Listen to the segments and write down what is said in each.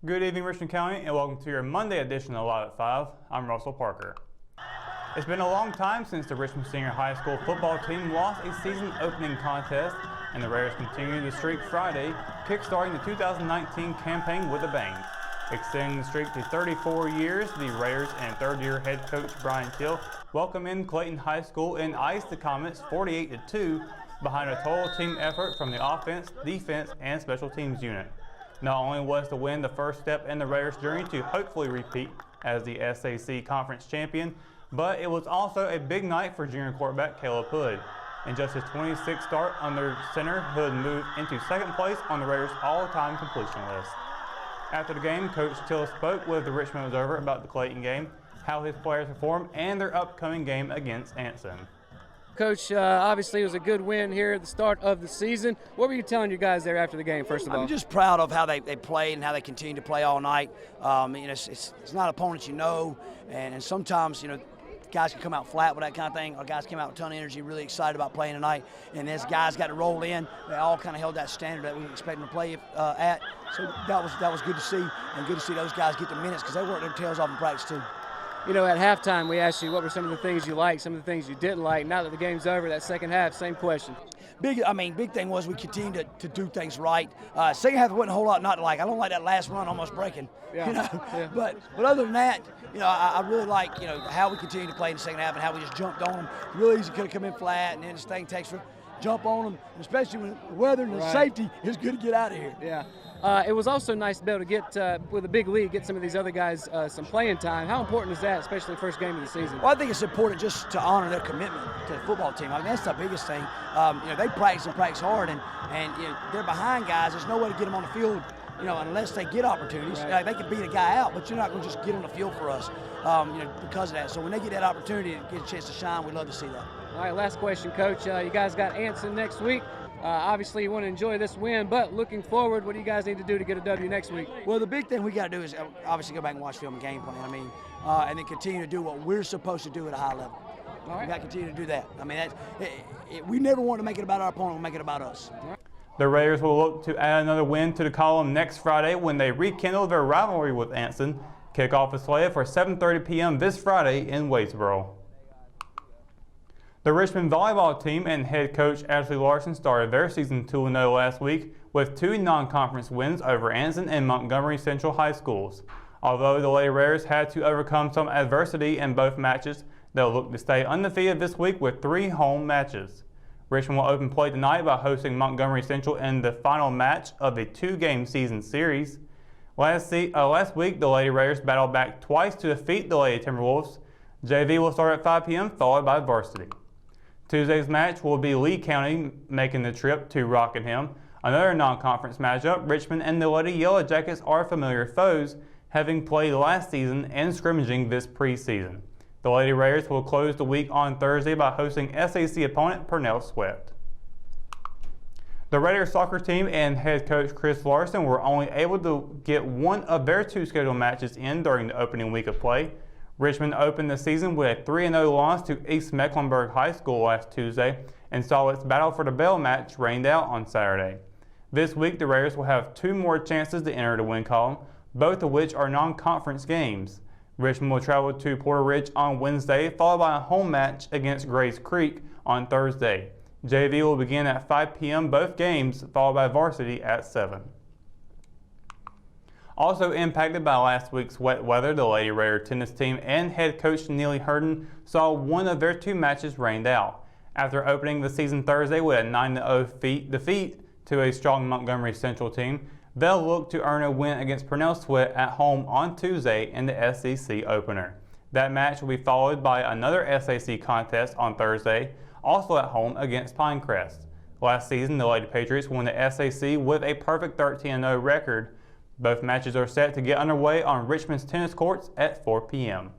Good evening, Richmond County, and welcome to your Monday edition of Live at 5. I'm Russell Parker. It's been a long time since the Richmond Senior High School football team lost a season opening contest, and the Raiders continue the streak Friday, kickstarting the 2019 campaign with a bang. Extending the streak to 34 years, the Raiders and third-year head coach Brian Till welcome in Clayton High School and iced the Comets 48-2 behind a total team effort from the offense, defense, and special teams unit. Not only was the win the first step in the Raiders' journey to hopefully repeat as the SAC Conference champion, but it was also a big night for junior quarterback Caleb Hood. In just his 26th start under center, Hood moved into second place on the Raiders' all-time completion list. After the game, Coach Till spoke with the Richmond Observer about the Clayton game, how his players performed, and their upcoming game against Anson. Coach, obviously it was a good win here at the start of the season. What were you telling your guys there after the game, first of all? I'm just proud of how they played and how they continue to play all night. It's not opponents and sometimes, guys can come out flat with that kind of thing. Our guys came out with a ton of energy, really excited about playing tonight. And as guys got to roll in, they all kind of held that standard that we expect them to play at. So that was good to see, and good to see those guys get the minutes because they worked their tails off in practice too. At halftime, we asked you what were some of the things you liked, some of the things you didn't like. Now that the game's over, that second half, same question. Big thing was we continued to do things right. Second half, there wasn't a whole lot not to like. I don't like that last run almost breaking. Yeah. Yeah. But other than that, I really like how we continue to play in the second half and how we just jumped on them. Real easy could have come in flat, and then this thing takes for jump on them, especially when the weather and the safety is good to get out of here. Yeah. It was also nice to be able to get, with a big lead, get some of these other guys some playing time. How important is that, especially first game of the season? Well, I think it's important just to honor their commitment to the football team. I mean, that's the biggest thing. They practice and practice hard, and they're behind guys. There's no way to get them on the field, unless they get opportunities. Right. They can beat a guy out, but you're not going to just get on the field for us, because of that. So when they get that opportunity to get a chance to shine, we'd love to see that. All right, last question, Coach. You guys got Anson next week. Obviously, you want to enjoy this win, but looking forward, what do you guys need to do to get a W next week? Well, the big thing we got to do is obviously go back and watch film and game plan. And then continue to do what we're supposed to do at a high level. All right. We got to continue to do that. We never want to make it about our opponent. We'll make it about us. All right. The Raiders will look to add another win to the column next Friday when they rekindle their rivalry with Anson. Kickoff is slated for 7:30 p.m. this Friday in Wadesboro. The Richmond volleyball team and head coach Ashley Larson started their season 2-0 last week with 2 non-conference wins over Anson and Montgomery Central High Schools. Although the Lady Raiders had to overcome some adversity in both matches, they'll look to stay undefeated this week with 3 home matches. Richmond will open play tonight by hosting Montgomery Central in the final match of the 2-game season series. Last week, the Lady Raiders battled back twice to defeat the Lady Timberwolves. JV will start at 5 p.m. followed by varsity. Tuesday's match will be Lee County making the trip to Rockingham. Another non-conference matchup, Richmond and the Lady Yellow Jackets are familiar foes, having played last season and scrimmaging this preseason. The Lady Raiders will close the week on Thursday by hosting SAC opponent Purnell Swift. The Raiders soccer team and head coach Chris Larson were only able to get one of their 2 scheduled matches in during the opening week of play. Richmond opened the season with a 3-0 loss to East Mecklenburg High School last Tuesday and saw its battle for the bell match rained out on Saturday. This week, the Raiders will have 2 more chances to enter the win column, both of which are non-conference games. Richmond will travel to Porter Ridge on Wednesday, followed by a home match against Grays Creek on Thursday. JV will begin at 5 p.m. both games, followed by varsity at 7. Also impacted by last week's wet weather, the Lady Raider tennis team and head coach Neely Herden saw one of their 2 matches rained out. After opening the season Thursday with a 9-0 defeat to a strong Montgomery Central team, they'll look to earn a win against Purnell Swift at home on Tuesday in the SEC opener. That match will be followed by another SAC contest on Thursday, also at home against Pinecrest. Last season, the Lady Patriots won the SAC with a perfect 13-0 record. Both matches are set to get underway on Richmond's tennis courts at 4 p.m.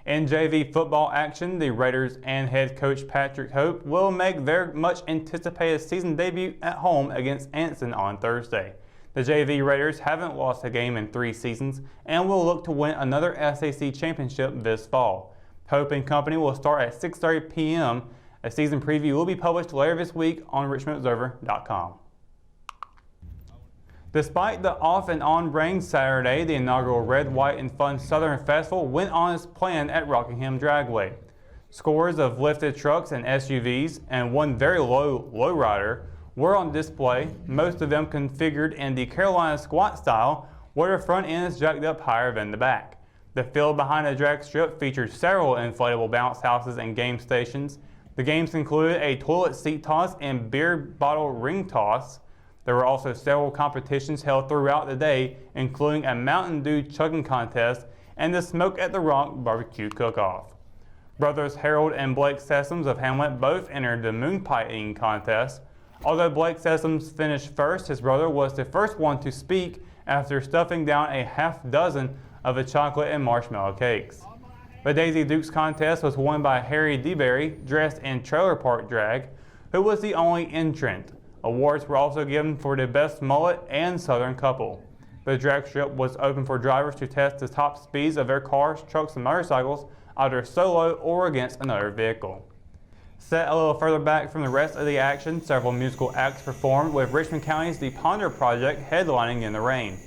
In JV football action, the Raiders and head coach Patrick Hope will make their much-anticipated season debut at home against Anson on Thursday. The JV Raiders haven't lost a game in 3 seasons and will look to win another SAC championship this fall. Hope and company will start at 6:30 p.m. A season preview will be published later this week on RichmondObserver.com. Despite the off and on rain Saturday, the inaugural Red, White, and Fun Southern Festival went on as planned at Rockingham Dragway. Scores of lifted trucks and SUVs and one very low lowrider were on display, most of them configured in the Carolina squat style, where the front end is jacked up higher than the back. The field behind the drag strip featured several inflatable bounce houses and game stations. The games included a toilet seat toss and beer bottle ring toss. There were also several competitions held throughout the day, including a Mountain Dew chugging contest and the Smoke at the Rock barbecue cook-off. Brothers Harold and Blake Sessoms of Hamlet both entered the moon pie eating contest. Although Blake Sessoms finished first, his brother was the first one to speak after stuffing down a half dozen of the chocolate and marshmallow cakes. The Daisy Dukes contest was won by Harry DeBerry, dressed in trailer park drag, who was the only entrant. Awards were also given for the best mullet and southern couple. The drag strip was open for drivers to test the top speeds of their cars, trucks, and motorcycles, either solo or against another vehicle. Set a little further back from the rest of the action, several musical acts performed, with Richmond County's The Ponder Project headlining in the rain.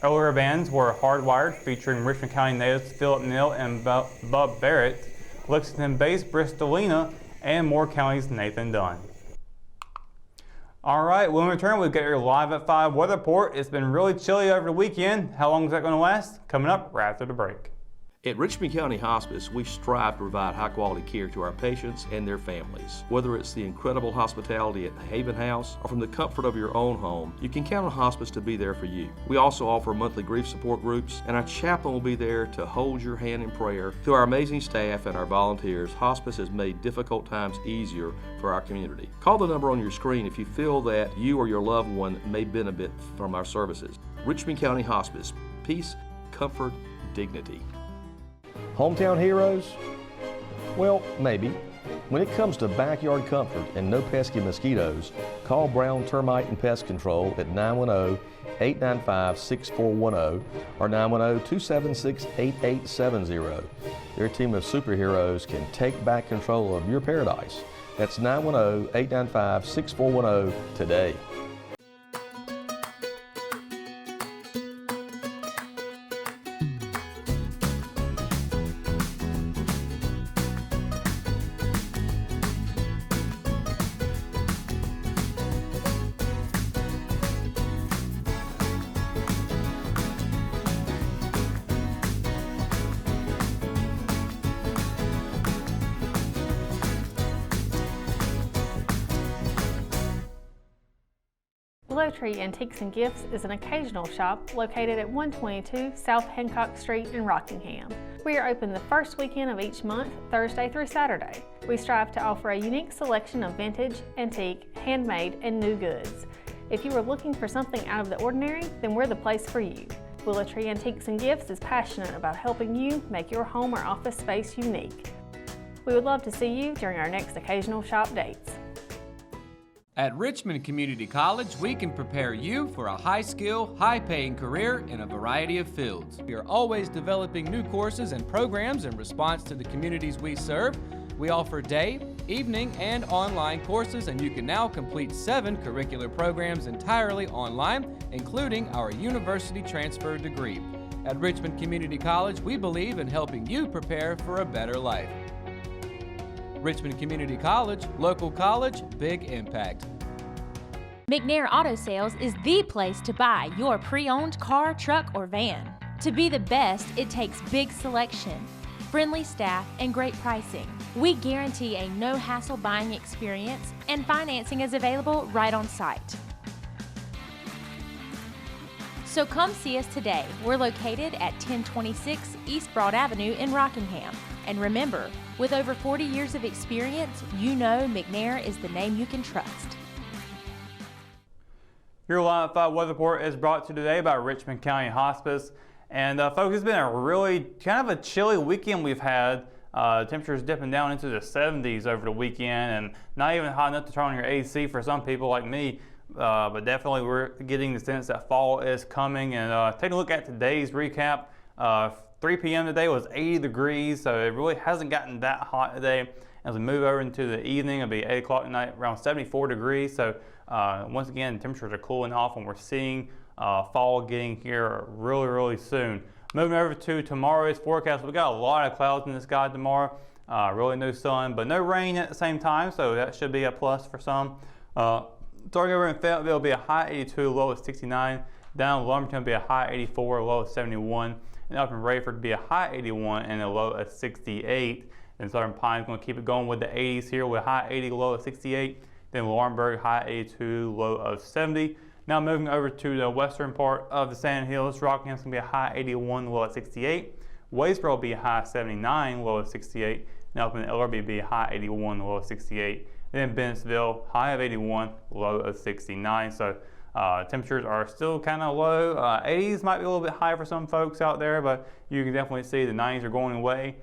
Earlier bands were Hardwired, featuring Richmond County natives Philip Neal and Bub Barrett, Lexington-based Bristolina, and Moore County's Nathan Dunn. All right, when we return, we'll get your Live at 5 weather report. It's been really chilly over the weekend. How long is that going to last? Coming up right after the break. At Richmond County Hospice, we strive to provide high-quality care to our patients and their families. Whether it's the incredible hospitality at the Haven House or from the comfort of your own home, you can count on Hospice to be there for you. We also offer monthly grief support groups, and our chaplain will be there to hold your hand in prayer. Through our amazing staff and our volunteers, Hospice has made difficult times easier for our community. Call the number on your screen if you feel that you or your loved one may benefit from our services. Richmond County Hospice. Peace, comfort, dignity. Hometown heroes? Well, maybe. When it comes to backyard comfort and no pesky mosquitoes, call Brown Termite and Pest Control at 910-895-6410 or 910-276-8870. Their team of superheroes can take back control of your paradise. That's 910-895-6410 today. Willow Tree Antiques and Gifts is an occasional shop located at 122 South Hancock Street in Rockingham. We are open the first weekend of each month, Thursday through Saturday. We strive to offer a unique selection of vintage, antique, handmade, and new goods. If you are looking for something out of the ordinary, then we're the place for you. Willow Tree Antiques and Gifts is passionate about helping you make your home or office space unique. We would love to see you during our next occasional shop dates. At Richmond Community College, we can prepare you for a high-skill, high-paying career in a variety of fields. We are always developing new courses and programs in response to the communities we serve. We offer day, evening, and online courses, and you can now complete 7 curricular programs entirely online, including our university transfer degree. At Richmond Community College, we believe in helping you prepare for a better life. Richmond Community College, local college, big impact. McNair Auto Sales is the place to buy your pre-owned car, truck, or van. To be the best, it takes big selection, friendly staff, and great pricing. We guarantee a no-hassle buying experience, and financing is available right on site. So come see us today. We're located at 1026 East Broad Avenue in Rockingham. And remember, with over 40 years of experience, you know McNair is the name you can trust. Your Live at 5 weather report is brought to you today by Richmond County Hospice. And folks, it's been a really kind of a chilly weekend we've had. Temperatures dipping down into the 70s over the weekend and not even hot enough to turn on your AC for some people like me. But definitely we're getting the sense that fall is coming. And take a look at today's recap. 3 p.m. today was 80 degrees, so it really hasn't gotten that hot today. As we move over into the evening, it'll be 8 o'clock at night, around 74 degrees. So once again, temperatures are cooling off, and we're seeing fall getting here really, really soon. Moving over to tomorrow's forecast, we got a lot of clouds in the sky tomorrow. Really no sun, but no rain at the same time, so that should be a plus for some. Starting over in Fayetteville, it'll be a high 82, low of 69. Down in Lumberton, it'll be a high 84, low of 71. And up in Rayford, it'll be a high 81 and a low of 68. And Southern Pines going to keep it going with the 80s here with high 80, low of 68. Then Laurinburg, high 82, low of 70. Now moving over to the western part of the Sand Hills, Rockingham's going to be a high 81, low of 68. Wadesboro will be a high 79, low of 68. Now up in Ellerby, will be a high 81, low of 68. And then Bennettsville, high of 81, low of 69. So temperatures are still kind of low. 80s might be a little bit high for some folks out there, but you can definitely see the 90s are going away.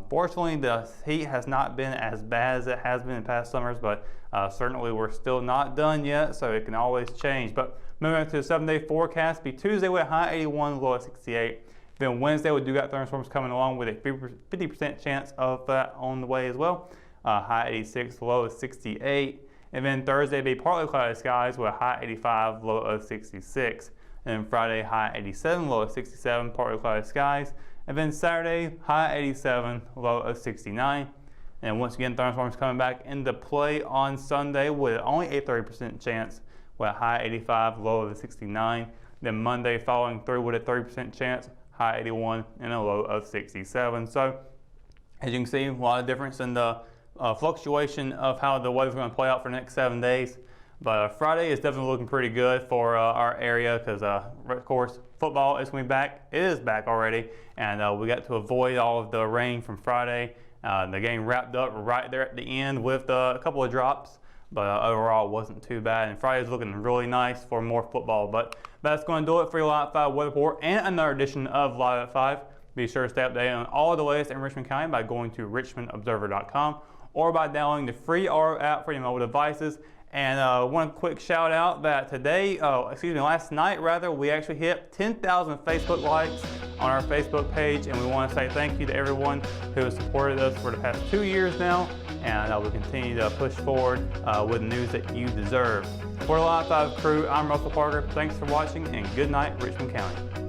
Fortunately, the heat has not been as bad as it has been in past summers, but certainly we're still not done yet, so it can always change. But moving on to the 7-day forecast, be Tuesday with a high 81, low of 68. Then Wednesday, we do got thunderstorms coming along with a 50% chance of that on the way as well. High 86, low of 68. And then Thursday, be partly cloudy skies with a high 85, low of 66. And then Friday, high 87, low of 67, partly cloudy skies. And then Saturday, high 87, low of 69. And once again, thunderstorms coming back into play on Sunday with only a 30% chance with a high 85, low of 69. Then Monday following through with a 30% chance, high 81 and a low of 67. So as you can see, a lot of difference in the fluctuation of how the weather's going to play out for the next 7 days. But Friday is definitely looking pretty good for our area because, of course, football is going to be back. It is back already, and we got to avoid all of the rain from Friday. The game wrapped up right there at the end with a couple of drops, but overall it wasn't too bad. And Friday's looking really nice for more football. But that's going to do it for your Live at 5 weather report and another edition of Live at 5. Be sure to stay updated on all the latest in Richmond County by going to richmondobserver.com or by downloading the free RO app for your mobile devices. And one quick shout out that last night we actually hit 10,000 Facebook likes on our Facebook page, and we want to say thank you to everyone who has supported us for the past 2 years now, and we'll continue to push forward with the news that you deserve. For the Live 5 crew, I'm Russell Parker. Thanks for watching, and good night, Richmond County.